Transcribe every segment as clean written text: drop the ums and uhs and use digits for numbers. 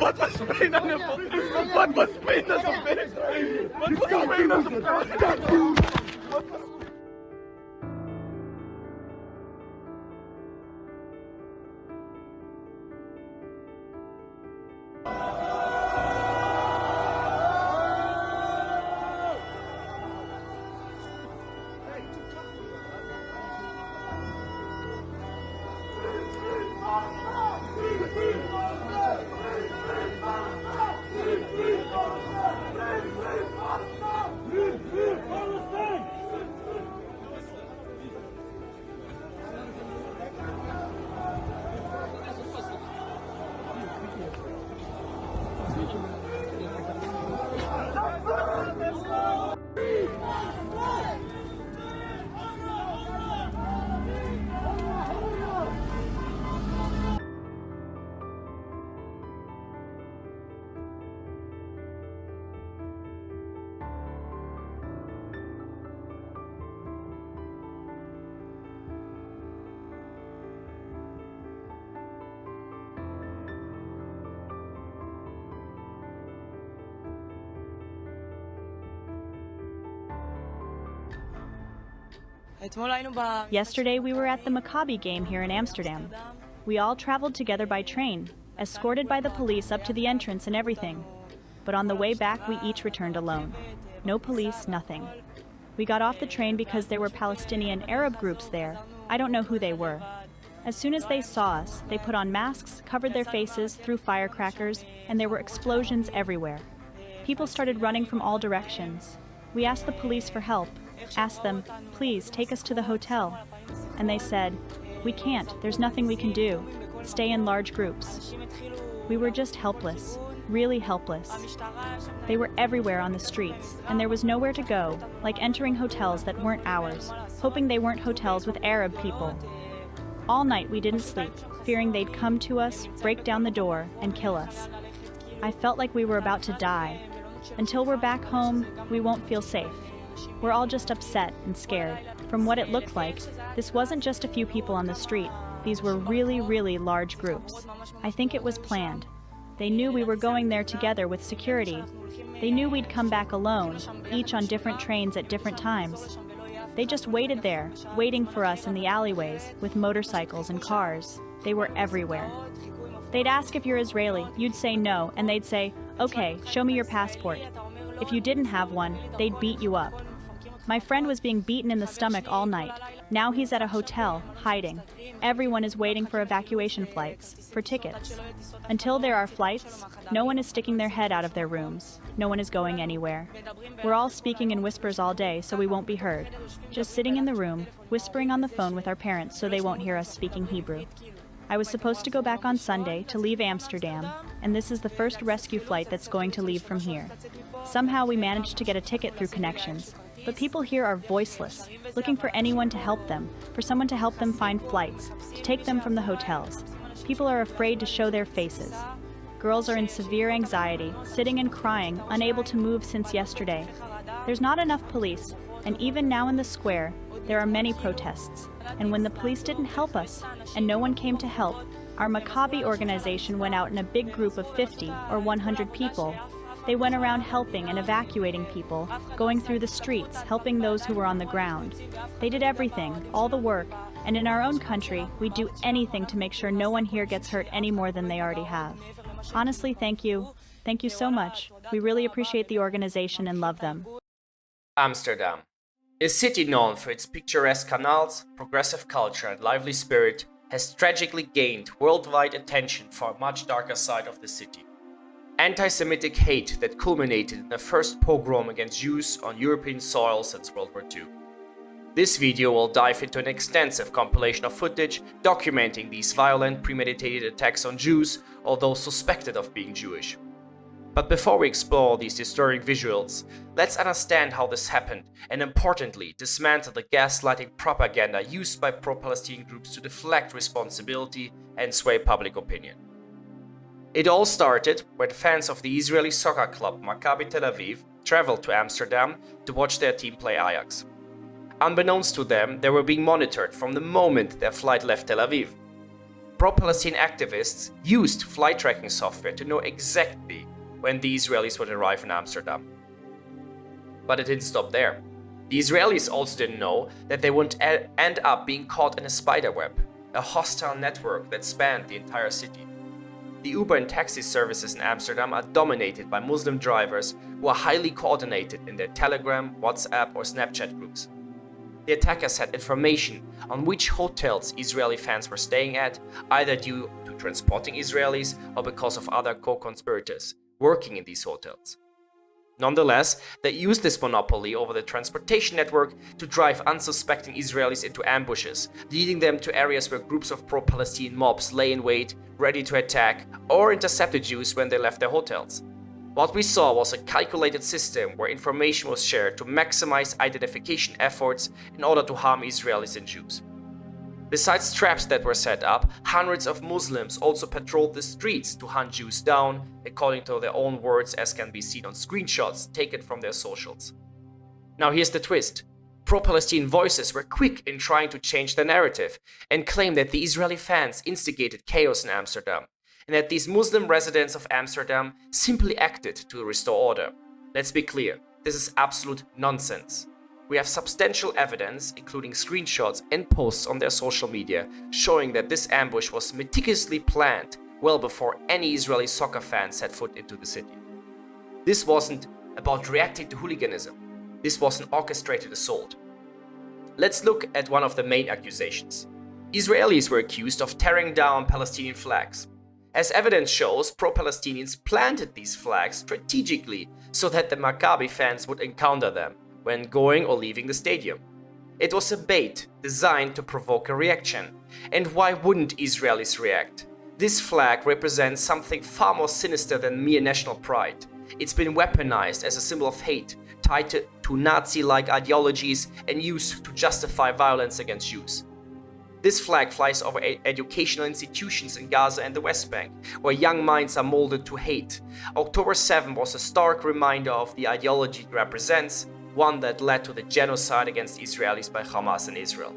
Wat was Spain aan de... Wat was Spain aan de... Wat was Spain aan de... Yesterday we were at the Maccabi game here in Amsterdam. We all traveled together by train, escorted by the police up to the entrance and everything. But on the way back we each returned alone. No police, nothing. We got off the train because there were Palestinian Arab groups there. I don't know who they were. As soon as they saw us, they put on masks, covered their faces, threw firecrackers, and there were explosions everywhere. People started running from all directions. We asked the police for help, asked them, please take us to the hotel. And they said, we can't, there's nothing we can do. Stay in large groups. We were just helpless, really helpless. They were everywhere on the streets, and there was nowhere to go, like entering hotels that weren't ours, hoping they weren't hotels with Arab people. All night we didn't sleep, fearing they'd come to us, break down the door, and kill us. I felt like we were about to die. Until we're back home, we won't feel safe. We're all just upset and scared. From what it looked like, this wasn't just a few people on the street. These were really, really large groups. I think it was planned. They knew we were going there together with security. They knew we'd come back alone, each on different trains at different times. They just waited there, waiting for us in the alleyways, with motorcycles and cars. They were everywhere. They'd ask if you're Israeli, you'd say no, and they'd say, okay, show me your passport. If you didn't have one, they'd beat you up. My friend was being beaten in the stomach all night. Now he's at a hotel, hiding. Everyone is waiting for evacuation flights, for tickets. Until there are flights, no one is sticking their head out of their rooms. No one is going anywhere. We're all speaking in whispers all day, so we won't be heard. Just sitting in the room, whispering on the phone with our parents so they won't hear us speaking Hebrew. I was supposed to go back on Sunday to leave Amsterdam, and this is the first rescue flight that's going to leave from here. Somehow we managed to get a ticket through connections, but people here are voiceless, looking for anyone to help them, for someone to help them find flights, to take them from the hotels. People are afraid to show their faces. Girls are in severe anxiety, sitting and crying, unable to move since yesterday. There's not enough police, and even now in the square, there are many protests. And when the police didn't help us, and no one came to help, our Maccabi organization went out in a big group of 50 or 100 people. They went around helping and evacuating people, going through the streets, helping those who were on the ground. They did everything, all the work, and in our own country, we'd do anything to make sure no one here gets hurt any more than they already have. Honestly, thank you. Thank you so much. We really appreciate the organization and love them. Amsterdam. A city known for its picturesque canals, progressive culture and lively spirit has tragically gained worldwide attention for a much darker side of the city. Anti-Semitic hate that culminated in the first pogrom against Jews on European soil since World War II. This video will dive into an extensive compilation of footage documenting these violent, premeditated attacks on Jews or those suspected of being Jewish. But before we explore these disturbing visuals, let's understand how this happened and, importantly, dismantle the gaslighting propaganda used by pro-Palestinian groups to deflect responsibility and sway public opinion. It all started when fans of the Israeli soccer club Maccabi Tel Aviv traveled to Amsterdam to watch their team play Ajax. Unbeknownst to them, they were being monitored from the moment their flight left Tel Aviv. pro-Palestinian activists used flight tracking software to know exactly when the Israelis would arrive in Amsterdam. But it didn't stop there. The Israelis also didn't know that they would end up being caught in a spiderweb, a hostile network that spanned the entire city. The Uber and taxi services in Amsterdam are dominated by Muslim drivers who are highly coordinated in their Telegram, WhatsApp, or Snapchat groups. The attackers had information on which hotels Israeli fans were staying at, either due to transporting Israelis or because of other co-conspirators working in these hotels. Nonetheless, they used this monopoly over the transportation network to drive unsuspecting Israelis into ambushes, leading them to areas where groups of pro-Palestinian mobs lay in wait, ready to attack, or intercept the Jews when they left their hotels. What we saw was a calculated system where information was shared to maximize identification efforts in order to harm Israelis and Jews. Besides traps that were set up, hundreds of Muslims also patrolled the streets to hunt Jews down, according to their own words, as can be seen on screenshots taken from their socials. Now here's the twist. Pro-Palestinian voices were quick in trying to change the narrative and claim that the Israeli fans instigated chaos in Amsterdam, and that these Muslim residents of Amsterdam simply acted to restore order. Let's be clear, this is absolute nonsense. We have substantial evidence, including screenshots and posts on their social media, showing that this ambush was meticulously planned well before any Israeli soccer fans set foot into the city. This wasn't about reacting to hooliganism. This was an orchestrated assault. Let's look at one of the main accusations. Israelis were accused of tearing down Palestinian flags. As evidence shows, pro-Palestinians planted these flags strategically so that the Maccabi fans would encounter them when going or leaving the stadium. It was a bait designed to provoke a reaction. And why wouldn't Israelis react? This flag represents something far more sinister than mere national pride. It's been weaponized as a symbol of hate, tied to Nazi-like ideologies and used to justify violence against Jews. This flag flies over educational institutions in Gaza and the West Bank, where young minds are molded to hate. October 7 was a stark reminder of the ideology it represents, one that led to the genocide against Israelis by Hamas in Israel.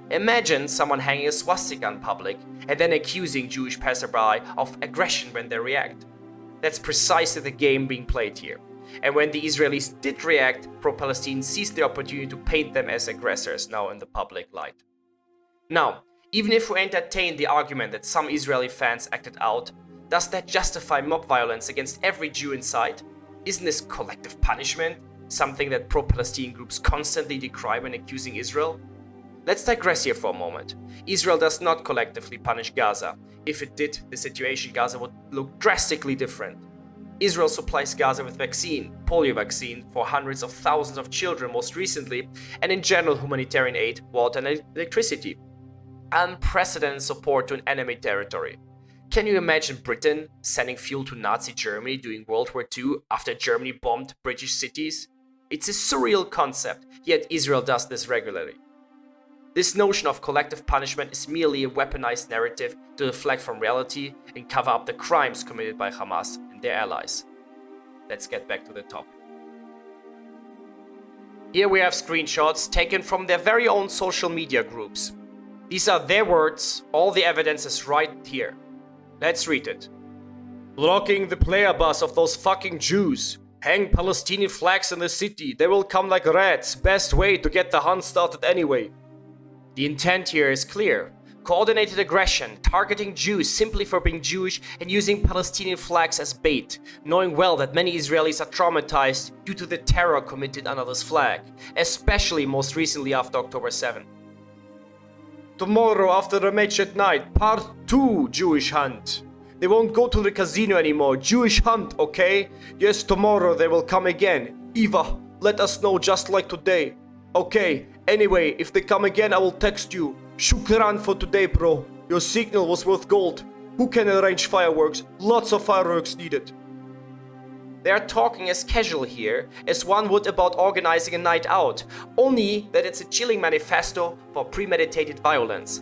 Imagine someone hanging a swastika in public and then accusing Jewish passerby of aggression when they react. That's precisely the game being played here. And when the Israelis did react, pro-Palestinians seized the opportunity to paint them as aggressors now in the public light. Now, even if we entertain the argument that some Israeli fans acted out, does that justify mob violence against every Jew in sight? Isn't this collective punishment something that pro-Palestinian groups constantly decry when accusing Israel? Let's digress here for a moment. Israel does not collectively punish Gaza. If it did, the situation in Gaza would look drastically different. Israel supplies Gaza with polio vaccine for hundreds of thousands of children most recently, and in general humanitarian aid, water and electricity. Unprecedented support to an enemy territory. Can you imagine Britain sending fuel to Nazi Germany during World War II after Germany bombed British cities? It's a surreal concept, yet Israel does this regularly. This notion of collective punishment is merely a weaponized narrative to deflect from reality and cover up the crimes committed by Hamas and their allies. Let's get back to the topic. Here we have screenshots taken from their very own social media groups. These are their words, all the evidence is right here. Let's read it. Blocking the player bus of those fucking Jews. Hang Palestinian flags in the city, they will come like rats, best way to get the hunt started anyway. The intent here is clear. Coordinated aggression, targeting Jews simply for being Jewish and using Palestinian flags as bait, knowing well that many Israelis are traumatized due to the terror committed under this flag, especially most recently after October 7. Tomorrow after the match at night, part 2 Jewish hunt. They won't go to the casino anymore, Jewish hunt, okay? Yes, tomorrow they will come again. Eva, let us know just like today. Okay, anyway, if they come again I will text you. Shukran for today, bro. Your signal was worth gold. Who can arrange fireworks? Lots of fireworks needed. They are talking as casual here as one would about organizing a night out, only that it's a chilling manifesto for premeditated violence.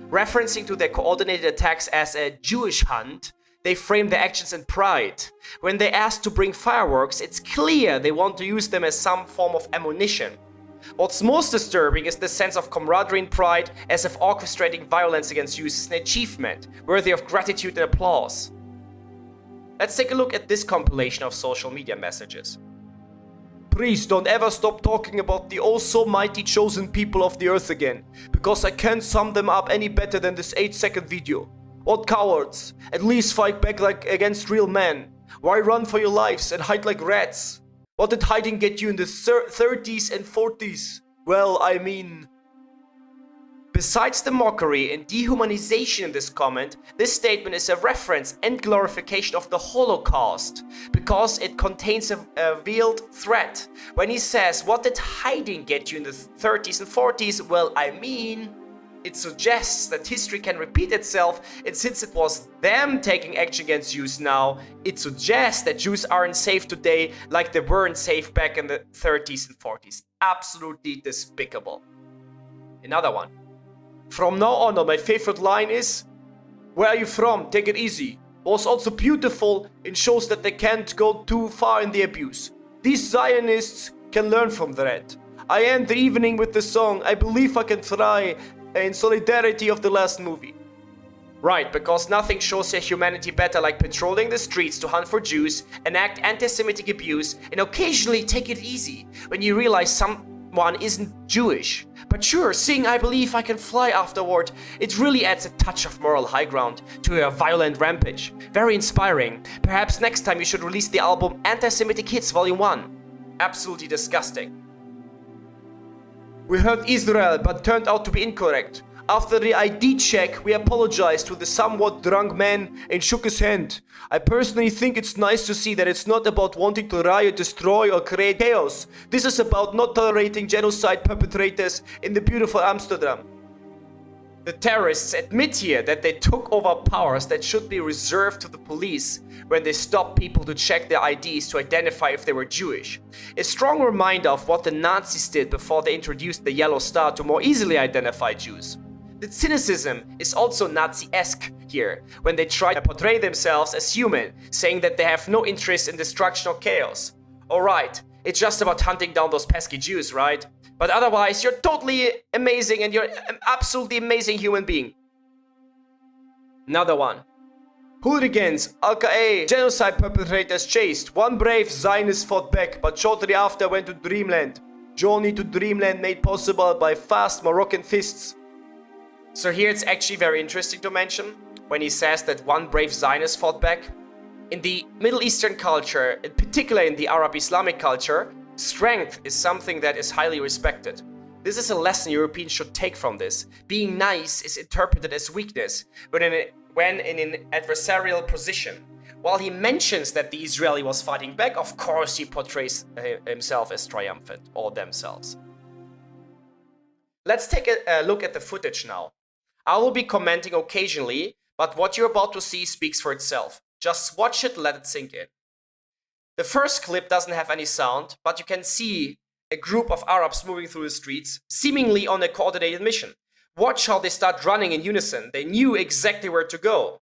Referencing to their coordinated attacks as a Jewish hunt, they frame their actions in pride. When they ask to bring fireworks, it's clear they want to use them as some form of ammunition. What's most disturbing is the sense of camaraderie and pride, as if orchestrating violence against Jews is an achievement worthy of gratitude and applause. Let's take a look at this compilation of social media messages. Please don't ever stop talking about the oh so mighty chosen people of the earth again, because I can't sum them up any better than this 8-second video. What cowards! At least fight back like against real men. Why run for your lives and hide like rats? What did hiding get you in the 30s and 40s? Well, I mean... Besides the mockery and dehumanization in this comment, this statement is a reference and glorification of the Holocaust, because it contains a veiled threat. When he says, what did hiding get you in the 30s and 40s? Well, I mean... It suggests that history can repeat itself, and since it was them taking action against Jews now, it suggests that Jews aren't safe today like they weren't safe back in the 30s and 40s. Absolutely despicable. Another one. From now on, my favorite line is, where are you from? Take it easy. Was also beautiful and shows that they can't go too far in the abuse. These Zionists can learn from that. I end the evening with the song, I Believe I Can Fly, in solidarity of the last movie. Right, because nothing shows their humanity better like patrolling the streets to hunt for Jews, enact anti-Semitic abuse, and occasionally take it easy when you realize someone isn't Jewish. But sure, sing I Believe I Can Fly afterward, it really adds a touch of moral high ground to a violent rampage. Very inspiring. Perhaps next time you should release the album Anti-Semitic Hits Volume 1. Absolutely disgusting. We heard Israel, but turned out to be incorrect. After the ID check, we apologized to the somewhat drunk man and shook his hand. I personally think it's nice to see that it's not about wanting to riot, destroy, or create chaos. This is about not tolerating genocide perpetrators in the beautiful Amsterdam. The terrorists admit here that they took over powers that should be reserved to the police when they stopped people to check their IDs to identify if they were Jewish. A strong reminder of what the Nazis did before they introduced the yellow star to more easily identify Jews. The cynicism is also Nazi-esque here, when they try to portray themselves as human, saying that they have no interest in destruction or chaos. Alright, it's just about hunting down those pesky Jews, right? But otherwise, you're totally amazing and you're an absolutely amazing human being. Another one. Hooligans, aka genocide perpetrators chased. One brave Zionist fought back, but shortly after went to Dreamland. Journey to Dreamland made possible by fast Moroccan fists. So here it's actually very interesting to mention, when he says that one brave Zionist fought back. In the Middle Eastern culture, in particular in the Arab Islamic culture, strength is something that is highly respected. This is a lesson Europeans should take from this. Being nice is interpreted as weakness when in an adversarial position. While he mentions that the Israeli was fighting back, of course he portrays himself as triumphant, or themselves. Let's take a look at the footage now. I will be commenting occasionally, but what you're about to see speaks for itself. Just watch it, let it sink in. The first clip doesn't have any sound, but you can see a group of Arabs moving through the streets, seemingly on a coordinated mission. Watch how they start running in unison. They knew exactly where to go.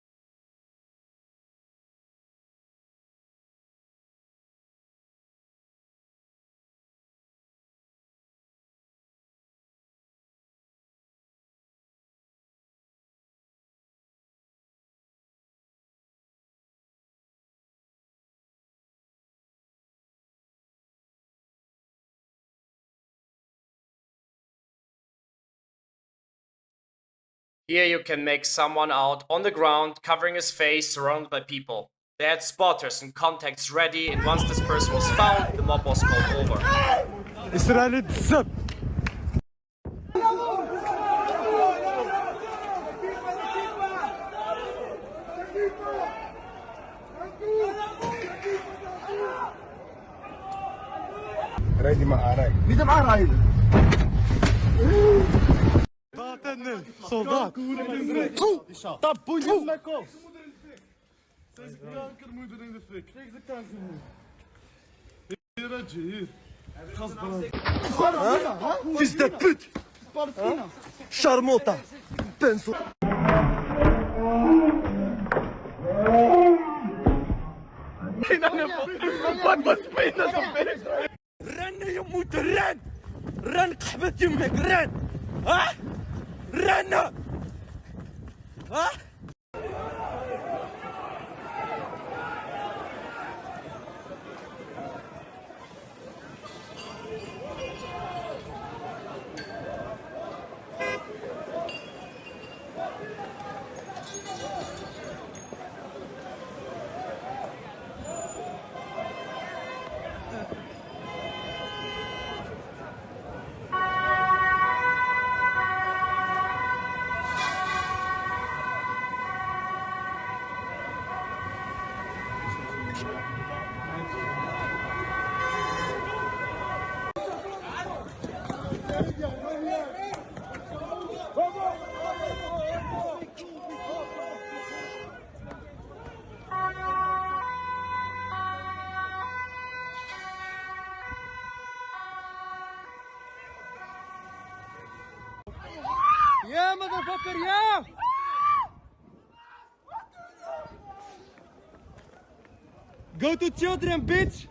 Here you can make someone out on the ground, covering his face, surrounded by people. They had spotters and contacts ready, and once this person was found, the mob was called over. Soldaat! Stap, boeien mijn kop! Steek de kankermoeder in de fik. Steek de kankermoeder. Hier, Radje, hier. Gasbrand. Fils de pute! Charmota! Pencil! Wat was binnen zo binnen? Rennen, je moet rennen! رن قحبت يمك رن ها رن ها يا motherfucker يا Go to children bitch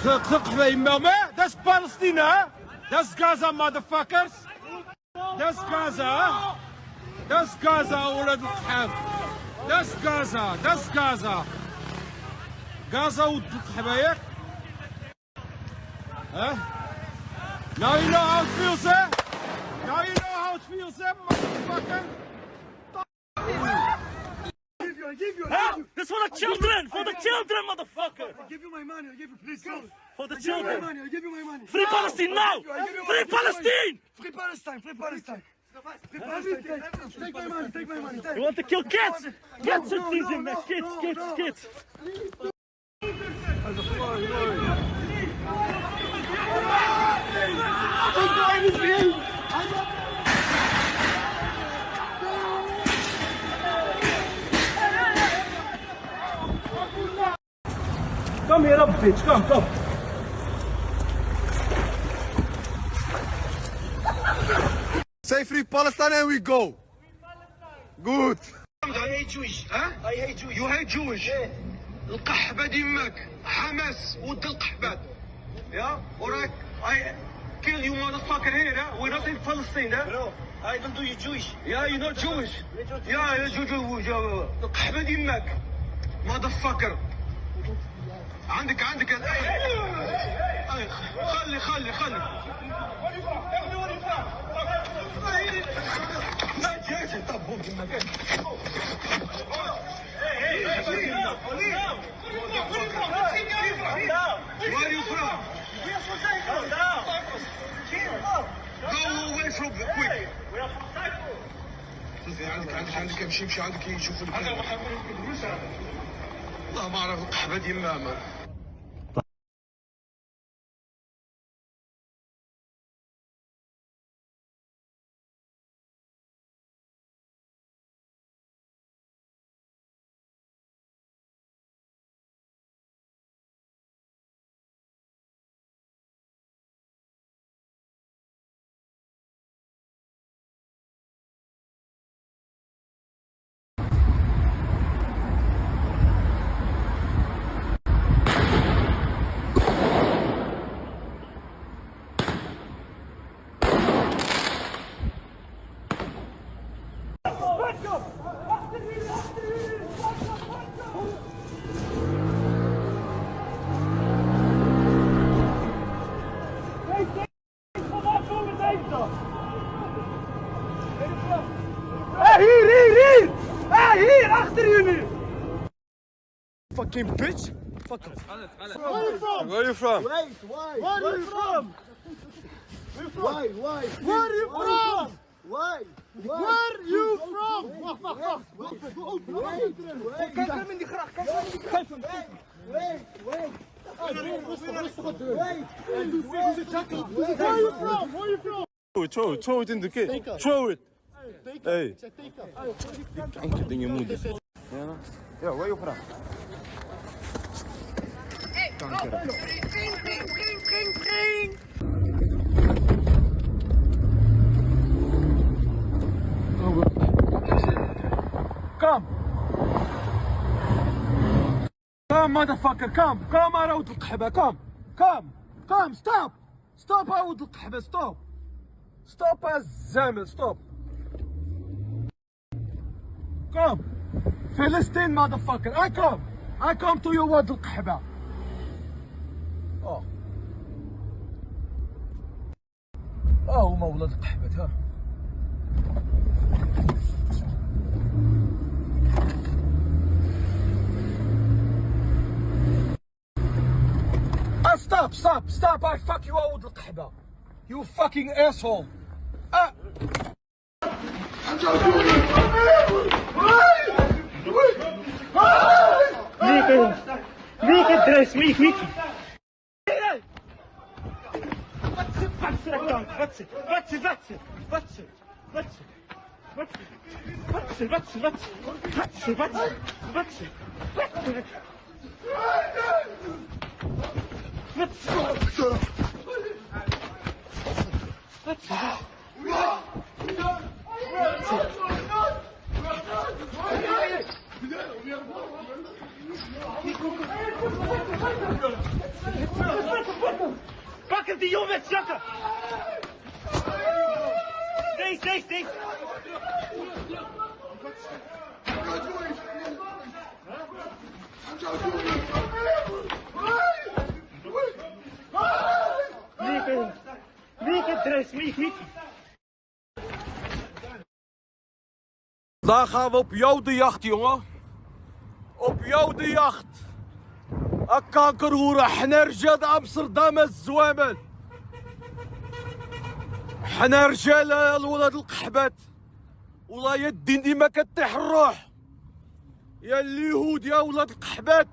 قحبة يما ما that's Palestine huh? That's Gaza motherfuckers That's Gaza huh? That's Gaza ولاد القحاب That's Gaza That's Gaza Gaza ولد القحبة ياك Huh? Now you know how it feels, eh? Now you know how it feels, eh, motherfucker? Huh? This for the children! For the children, motherfucker! I'll give you my money, I'll give you, please, go. For the children! I'll give you my money. Free Palestine now! Free Palestine! Free Palestine, free Palestine. Free Palestine, take my money, take my money. You want to kill kids? Kids are things in there. Kids. Come here up, bitch. Come. Say free Palestine and we go. Good. I hate Jewish, huh? I hate Jewish. You hate Jewish. القحبة ديمك حماس ود القحبات. Yeah? Alright. I kill you motherfucker here, huh? We're not in Palestine, huh? Bro, I don't do you Jewish. Yeah, you're not Jewish. Yeah, you're Jewish. القحبة ديمك. Motherfucker. عندك خلي لا جاي طبهم في المكان Where are you from? Go away from the quick. عندك امشي عندك يشوف المكان والله ما اعرف القحبة دي ماما Hier, achter jullie! Fucking bitch. Fuck off. Where are you from? Wait, why? Where are you from? Why? Where are you from? Why? Where are you from? Throw it in the kid. Throw it. Hey. Kanker in je moeder. Ja, where you from? Kanker. Come. Come, motherfucker, come. Come, أراود القحبة. Come. Come. Come, stop. Stop, أراود القحبة. Stop. Stop, الزامل. Stop. Come. Philistine, motherfucker. I come. I come to you, واد القحبة. هما ولاد القحبة ها. Stop, stop, stop, I fuck you out with القحبة. You fucking asshole. ميك الدريس ميك Pakken die jongens, jakken! Deze! Mieke, Dres, Mieke. Daar gaan we op jodenjacht, jongen. Op jodenjacht. الكانكرورة حنا رجال امستردام الزوامل. حنا رجال الولاد القحبات. والله يا الدين ديما كطيح الروح. يا اليهود يا ولاد القحبات.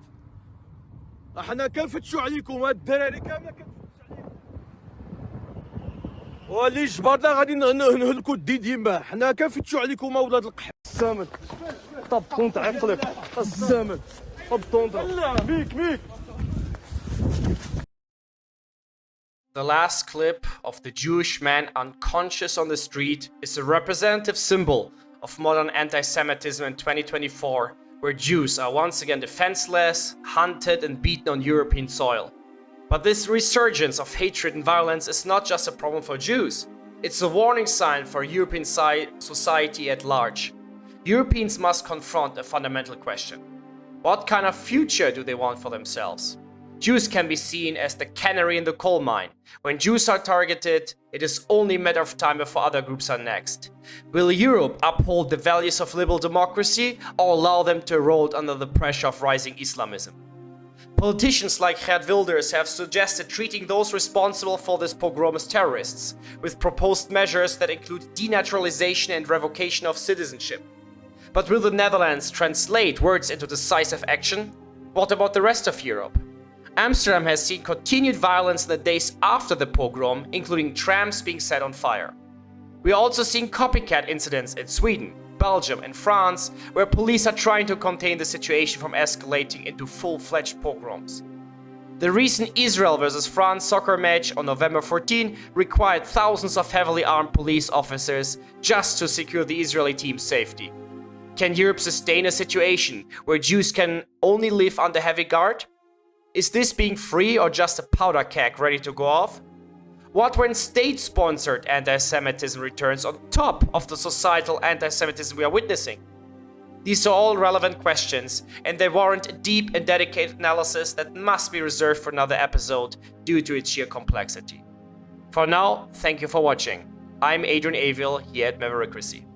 احنا كنفتشوا عليكم هاد الدراري كامله كنفتشوا عليكم. واللي جبرنا غادي نهلكوا الدين ديما. حنا كنفتشوا عليكم ولاد القحبات. الزامل. طبطون تاع عقلك. الزامل. The last clip of the Jewish man unconscious on the street is a representative symbol of modern anti-Semitism in 2024, where Jews are once again defenseless, hunted and beaten on European soil. But this resurgence of hatred and violence is not just a problem for Jews, it's a warning sign for European society at large. Europeans must confront a fundamental question. What kind of future do they want for themselves? Jews can be seen as the canary in the coal mine. When Jews are targeted, it is only a matter of time before other groups are next. Will Europe uphold the values of liberal democracy or allow them to erode under the pressure of rising Islamism? Politicians like Geert Wilders have suggested treating those responsible for this pogrom as terrorists, with proposed measures that include denaturalization and revocation of citizenship. But will the Netherlands translate words into decisive action? What about the rest of Europe? Amsterdam has seen continued violence in the days after the pogrom, including trams being set on fire. We are also seeing copycat incidents in Sweden, Belgium and France, where police are trying to contain the situation from escalating into full-fledged pogroms. The recent Israel versus France soccer match on November 14 required thousands of heavily armed police officers just to secure the Israeli team's safety. Can Europe sustain a situation where Jews can only live under heavy guard? Is this being free or just a powder keg ready to go off? What when state-sponsored anti-Semitism returns on top of the societal anti-Semitism we are witnessing? These are all relevant questions, and they warrant a deep and dedicated analysis that must be reserved for another episode due to its sheer complexity. For now, thank you for watching. I'm Adrian Avil here at Mavericracy.